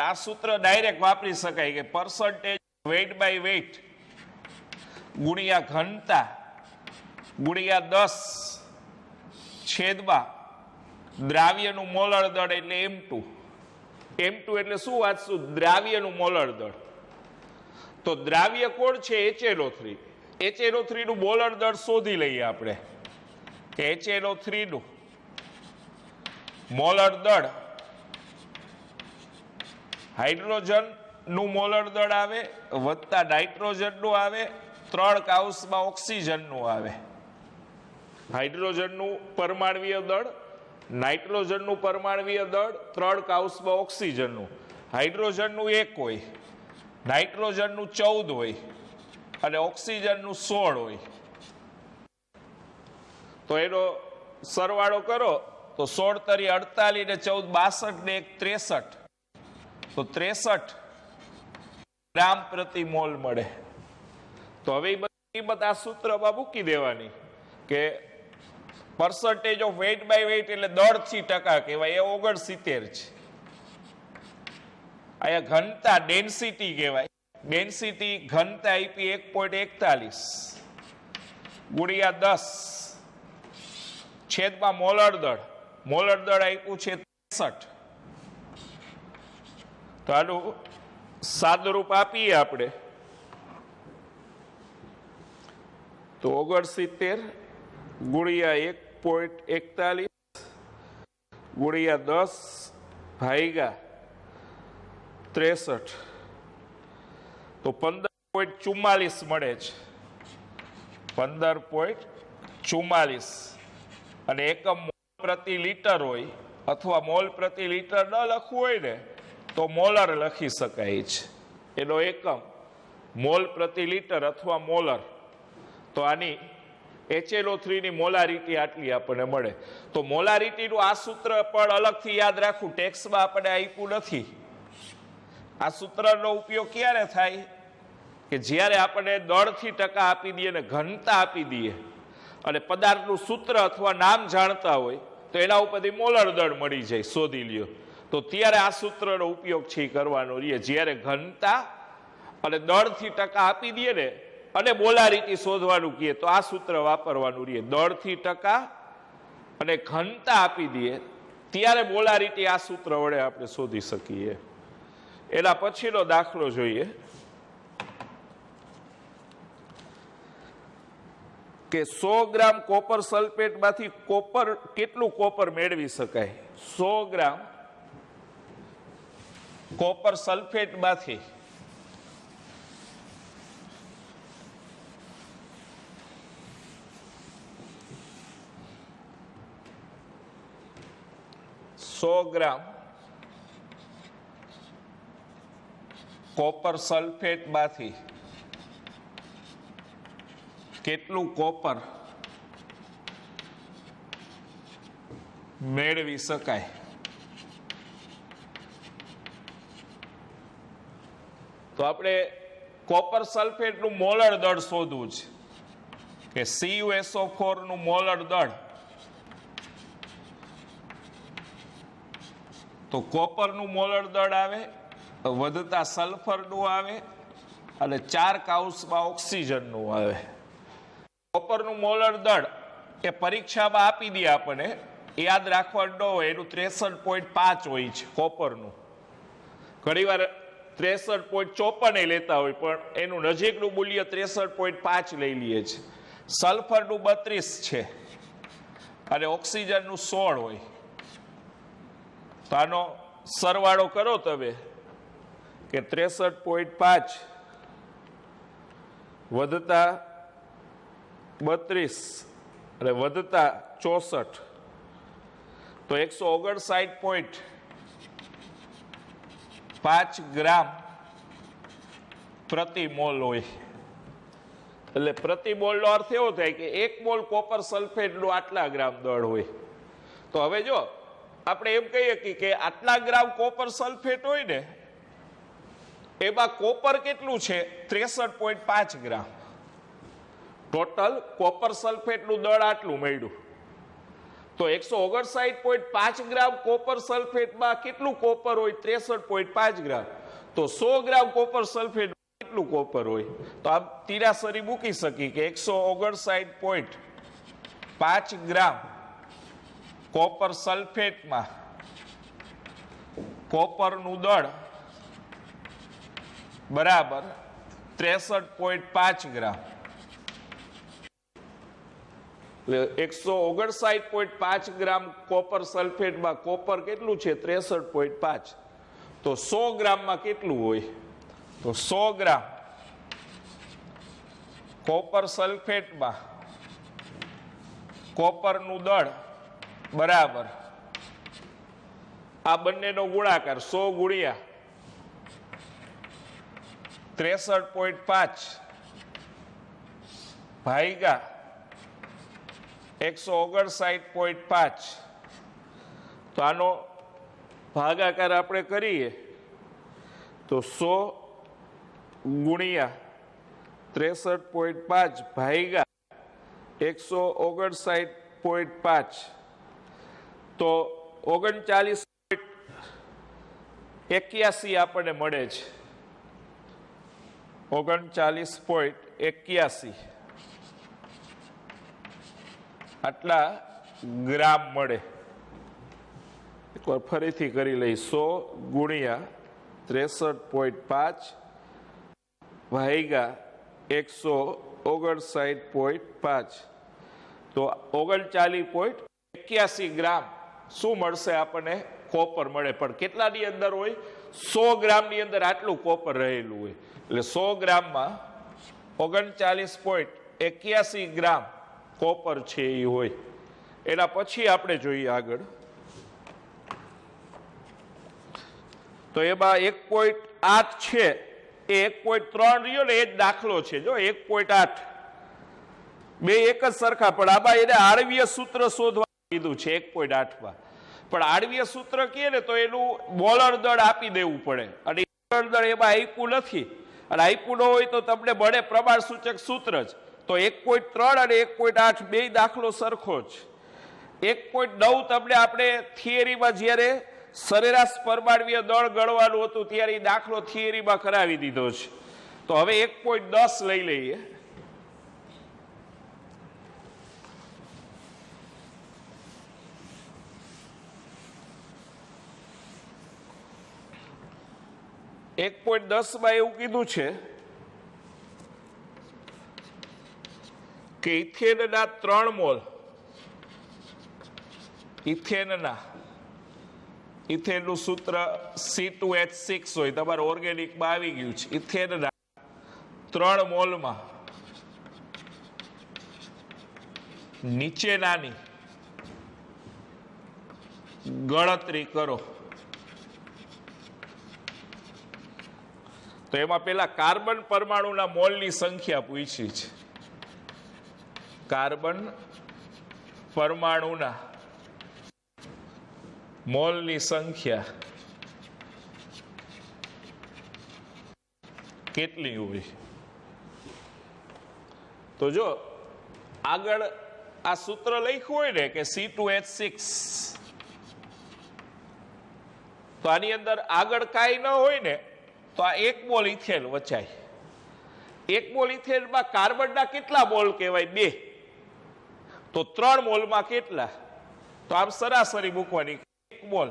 આ સૂત્ર ડાયરેક્ટ વાપરી શકાય કે પર્સન્ટેજ વેઇટ બાય વેઇટ ગુણ્યા ઘનતા ગુણ્યા 10 છેદમાં દ્રાવ્યનું મોલર દળ એટલે M2. M2 એટલે શું વાંચશું? દ્રાવ્યનું મોલર દળ. તો દ્રાવ્ય કોણ છે? HNO3. HNO3 નું મોલર દળ શોધી લઈએ આપણે કે HNO3 નું મોલર દળ હાઇડ્રોજન નું મોલર દળ આવે વત્તા નાઇટ્રોજન નું આવે 3 કૌંસમાં ઓક્સિજન નું આવે. હાઇડ્રોજન નું પરમાણ્વીય દળ, નાઇટ્રોજન નું પરમાણ્વીય દળ 3 કૌંસમાં ઓક્સિજન નું. હાઇડ્રોજન નું 1 હોય, નાઇટ્રોજન નું 14 હોય અને ઓક્સિજન નું 16 હોય. તો એનો સરવાળો કરો તો 16 તરી 48 ને 14 62 ને 1 63. તો 63 ગ્રામ પ્રતિ મોલ મળે. તો હવે કિંમત આ સૂત્રમાં મૂકી દેવાની કે percentage of weight by weight એટલે દળથી ટકા કહેવાય, એ 69 છે. અહીંયા ઘનતા ડેન્સિટી કહેવાય, ડેન્સિટી ઘનતા આપી 1.41 ગુણ્યા 10 છેદમાં મોલર દળ આપ્યું છે 63. તો આનું સાદુરૂપ આપીએ આપણે તો 69 ગુણ્યા 1.41 ગુણ્યા 10 ભાગ્યા 63 તો 15.44 મળે છે. 15.44 અને એકમ મોલ પ્રતિ લીટર હોય અથવા મોલ પ્રતિ લીટર ન લખવું હોય ને તો મોલર લખી શકાય છે. એનો એકમ મોલ પ્રતિ લીટર અથવા મોલર. તો આની HNO3 ની મોલારિટી આટલી આપણને મળે. તો મોલારિટીનું આ સૂત્ર પણ અલગથી યાદ રાખવું, ટેક્સમાં આપણને આપ્યું નથી. આ સૂત્રનો ઉપયોગ ક્યારે થાય કે જ્યારે આપણને દળથી ટકા આપી દઈએ અને ઘનતા આપી દઈએ અને પદાર્થનું સૂત્ર અથવા નામ જાણતા હોય તો એના ઉપરથી મોલર દળ મળી જાય, શોધી લ્યો. તો ત્યારે આ સૂત્રનો ઉપયોગ છે કરવાનો રહીએ. જ્યારે ઘનતા અને દળથી ટકા આપી દઈએ ને અને મોલારિટી શોધવાનું કહીએ તો આ સૂત્ર વાપરવાનું રહીએ. દળથી ટકા અને ઘનતા આપી દઈએ ત્યારે મોલારિટી આ સૂત્ર વડે આપણે શોધી શકીએ. એના પછીનો દાખલો જોઈએ કે 100 ગ્રામ કોપર સલ્ફેટમાંથી કેટલું કોપર મેળવી શકાય? 100 ગ્રામ કોપર સલ્ફેટમાંથી 100 ગ્રામ કોપર સલ્ફેટ માંથી કેટલું કોપર મેળવી શકાય? તો આપણે કોપર સલ્ફેટનું મોલર દળ શોધવું છે કે CuSO4 નું મોલર દળ. તો કોપરનું મોલર દળ આવે, વધતા સલ્ફરનું આવે અને 4 કાઉસમાં ઓક્સિજનનું આવે. કોપરનું મોલર દળ એ પરીક્ષામાં આપી દે આપણને, યાદ રાખવાનું ન હોય, એનું 63.5 હોય છે કોપરનું. ઘણીવાર 63.54 લેતા હોય પણ એનું નજીકનું મૂલ્ય 63.5 લઈ લઈએ છે. સલ્ફરનું 32 છે અને ઓક્સિજનનું 16 હોય. તો આનો સરવાળો કરો તમે કે 63.5 વધતા 32 અને વધતા 64 તો 159.5 ગ્રામ પ્રતિ મોલ હોય. એટલે પ્રતિ મોલનો અર્થ એવો થાય કે 1 મોલ કોપર સલ્ફેટનું આટલા ગ્રામ દળ હોય. તો હવે જો આપણે એમ કહીએ કે આટલા ગ્રામ કોપર સલ્ફેટ હોય ને, એમાં કોપર કેટલું છે? 63.5 ગ્રામ. ટોટલ કોપર સલ્ફેટનું દળ આટલું મળ્યું. તો 159.5 ગ્રામ કોપર સલ્ફેટમાં કેટલું કોપર હોય? 63.5 ગ્રામ. તો 100 ગ્રામ કોપર સલ્ફેટ કેટલું કોપર હોય? તો આમ તિરાસરી મૂકી શકી કે 159.5 ગ્રામ કોપર સલ્ફેટમાં કોપરનું દળ બરાબર 63.5 ગ્રામ. 159.5 ગ્રામ કોપર સલ્ફેટમાં કોપર કેટલું છે? 63.5. તો 100 ગ્રામમાં કેટલું હોય? તો 100 ગ્રામ કોપર સલ્ફેટમાં કોપરનું દળ બરાબર આ બંનેનો ગુણાકાર 100 ગુણ્યા 63.5 ભાગ્યા 159.5. તો આનો ભાગાકાર આપણે કરીએ તો 100 ગુણ્યા 63.5 ભાગ્યા 159.5 તો 39.81 આપણને મળે છે. 39.81 આટલા ગ્રામ મળે. એકવાર ફરીથી કરી લઈ. 100 ગુણ્યા 63.5 ભાગ્યા 159.5 તો 39.81 ગ્રામ શું મળશે આપણને? કોપર મળે. પણ કેટલાની અંદર હોય? 100 ગ્રામની અંદર આટલું કોપર રહેલું હોય. એટલે 100 ગ્રામમાં 39.81 ગ્રામ કોપર છે એ હોય. એના પછી આપણે જોઈએ આગળ. તો એમાં 1.8 છે એ 1.3 રહ્યો ને એ જ દાખલો છે. જો 1.8 બે એક જ સરખા, પણ આમાં એને આણ્વીય સૂત્ર શોધવા કીધું છે 1.8 માં. પણ આણ્વીય સૂત્ર કહે ને તો એનું મોલર દળ આપી દેવું પડે, અને મોલર દળ એમાં આપ્યું નથી. અને આપ્યું ન હોય તો તમને મળે પ્રમાણ સૂચક સૂત્ર જ. તો 1.3 અને 1.8 બે દાખલો સરખો જ. 1.9 તમને આપણે થિયરીમાં જ્યારે સરેરાશ પરમાણ્વીય દળ ગણવાનું હતું ત્યારે એ દાખલો થિયરીમાં કરાવી દીધો છે. તો હવે 1.10 લઈ લઈએ. માં એવું કીધું છે કે ઇથેનના 3 મોલ ઇથેનનું સૂત્ર C2H6 હોય, તમારે ઓર્ગેનિકમાં આવી ગયું છે. ઇથેનના 3 મોલમાં નીચેનાની ગણતરી કરો તો એમાં પેલા કાર્બન પરમાણુના મોલની સંખ્યા પૂછી છે. કાર્બન પરમાણુના મોલની સંખ્યા કેટલી હોય? તો જો આગળ આ સૂત્ર લખ્યું હોય ને કે C2H6, તો આની અંદર આગળ કાંઈ ન હોય ને તો આ 1 મોલ ઇથેન વચાય. 1 મોલ ઇથેનમાં કાર્બનના કેટલા મોલ કહેવાય? 2. તો 3 મોલમાં કેટલા? તો આમ સરાસરી મૂકવાની. 1 મોલ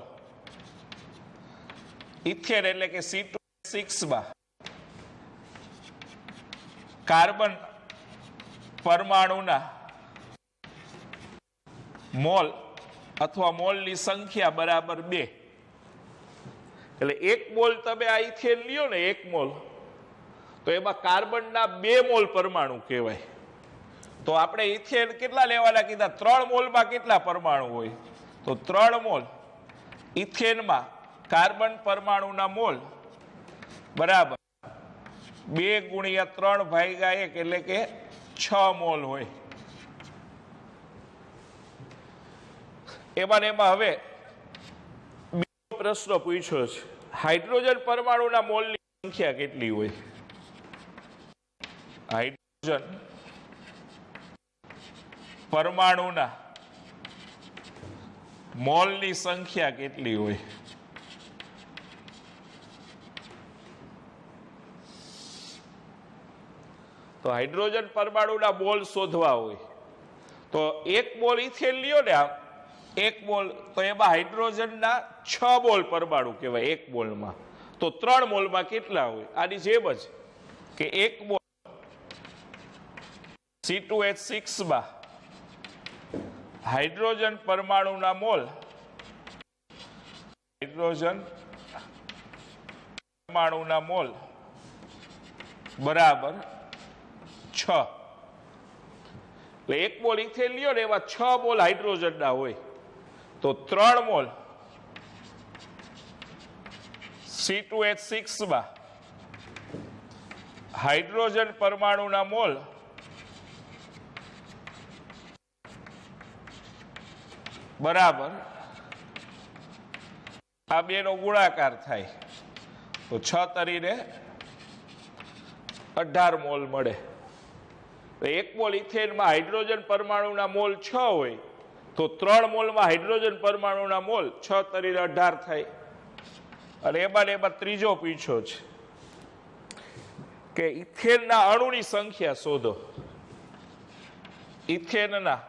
ઇથેન એટલે કે C2H6 માં કાર્બન પરમાણુના મોલ અથવા મોલની સંખ્યા બરાબર 2. એટલે 1 મોલ તમે આ ઇથેન લ્યો ને, 1 મોલ, તો એમાં કાર્બનના 2 મોલ પરમાણુ કહેવાય. તો આપણે ઇથેન કેટલા લેવાના કીધા? 3 મોલમાં કેટલા પરમાણુ હોય? તો 3 મોલ ઇથેનમાં કાર્બન પરમાણુના મોલ બરાબર 2 ગુણ્યા 3 ભાગ્યા 1 એટલે કે 6 મોલ હોય. એમાં હવે બીજો પ્રશ્ન પૂછ્યો છે, હાઇડ્રોજન પરમાણુના મોલની સંખ્યા કેટલી હોય? હાઇડ્રોજન પરમાણુના મોલની સંખ્યા કેટલી હોય? તો હાઇડ્રોજન પરમાણુના મોલ શોધવા હોય તો 1 મોલ ઇથેન લ્યો ને, આમ 1 મોલ, તો એમાં હાઇડ્રોજનના 6 મોલ પરમાણુ કહેવાય 1 મોલમાં. તો 3 મોલમાં કેટલા હોય? આની જેમ જ કે 1 મોલ C2H6 માં હાઇડ્રોજન પરમાણુના મોલ, હાઇડ્રોજન પરમાણુના મોલ બરાબર 6. એટલે 1 મોલ ઇથેન લ્યો ને એમાં 6 મોલ હાઇડ્રોજનના હોય. તો 3 મોલ C2H6 માં હાઇડ્રોજન પરમાણુના મોલ બરાબર આ 2 નો ગુણાકાર થાય તો 6 તરીને 18 મોલ મળે. 1 મોલ ઇથેનમાં હાઇડ્રોજન પરમાણુના મોલ 6 હોય તો 3 મોલમાં હાઇડ્રોજન પરમાણુના મોલ 6 તરીને 18 થાય. અને એમાં ત્રીજો પૂછ્યો છે કે ઇથેનના અણુની સંખ્યા શોધો. ઇથેનના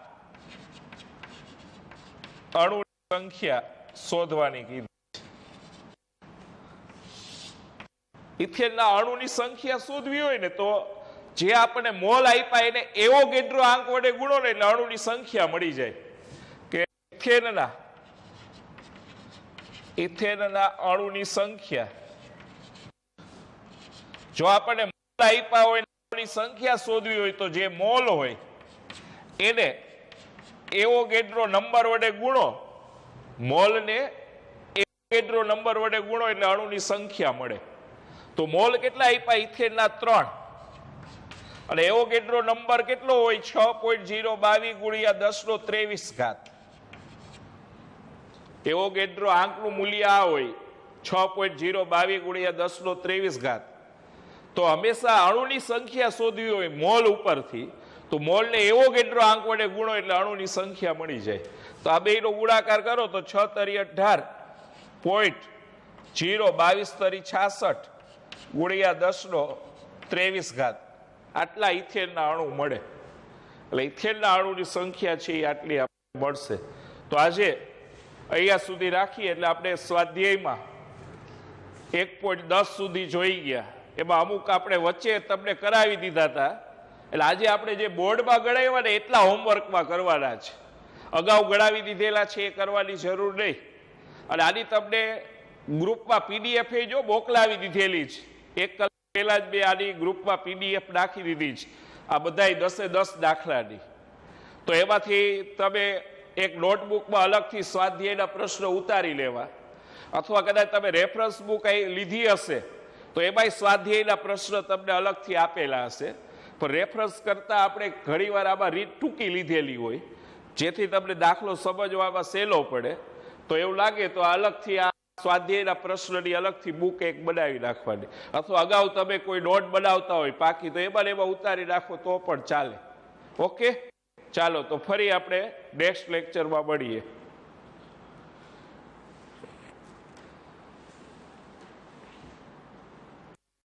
અણુની સંખ્યા શોધવાની કીધી. ઇથેનના અણુની સંખ્યા શોધવી હોય ને તો જે આપણે મોલ આપ્યા એને એવોગેડ્રો આંક વડે ગુણો ને એટલે અણુની સંખ્યા મળી જાય. કે ઇથેનના અણુની સંખ્યા, જો આપણને મોલ આપ્યા હોય અણુની સંખ્યા શોધવી હોય તો જે મોલ હોય એને એવોગેડ્રો નંબર વડે ગુણો. મોલને એવોગેડ્રો નંબર વડે ગુણો એટલે અણુની સંખ્યા મળે. તો મોલ કેટલા આપ્યા? ઇથેનના 3. અને એવોગેડ્રો નંબર કેટલો હોય? 6.022 ગુણ્યા 1023. એવોગેડ્રો આંકનું મૂલ્ય આ હોય 6.022 ગુણ્યા 1023. તો હંમેશા અણુની સંખ્યા શોધવી હોય મોલ ઉપરથી તો મોલને એવોગેડ્રો આંક વડે ગુણો એટલે અણુની સંખ્યા મળી જાય. તો આ બેનો ગુણાકાર કરો તો 6 તરી 18.022 તરી 66 ગુણ્યા 1023. આટલા ઇથેનના અણુ મળે. એટલે ઇથેનના અણુની સંખ્યા છે એ આટલી મળશે. તો આજે અહીંયા સુધી રાખીએ એટલે આપણે સ્વાધ્યાયમાં 1.10 સુધી જોઈ ગયા. એમાં અમુક આપણે વચ્ચે તમને કરાવી દીધા હતા. એટલે આજે આપણે જે બોર્ડમાં ગણાવ્યા ને એટલા હોમવર્કમાં કરવાના છે. અગાઉ ગણાવી દીધેલા છે એ કરવાની જરૂર નહીં. અને આની તમને ગ્રુપમાં PDF જો મોકલાવી દીધેલી છે. 1 કલાક પહેલા જ મેં આની ગ્રુપમાં PDF નાખી દીધી છે. આ બધાય 10 એ 10 દાખલાની. તો એમાંથી તમે એક નોટબુકમાં અલગથી સ્વાધ્યાયના પ્રશ્નો ઉતારી લેવા, અથવા કદાચ તમે રેફરન્સ બુક અહીં લીધી હશે તો એમાંય સ્વાધ્યાયના પ્રશ્ન તમને અલગથી આપેલા હશે, પણ રેફરન્સ કરતાં આપણે ઘણીવાર આમાં રીત ટૂંકી લીધેલી હોય, જેથી તમને દાખલો સમજવામાં સહેલો પડે. તો એવું લાગે તો અલગથી આ સ્વાધ્યાયના પ્રશ્નની અલગથી બુક એક બનાવી નાખવાની, અથવા અગાઉ તમે કોઈ નોટ બનાવતા હોય પાકી તો એમાં ઉતારી નાખો તો પણ ચાલે. ઓકે, ચાલો તો ફરી આપણે નેક્સ્ટ લેક્ચરમાં મળીએ.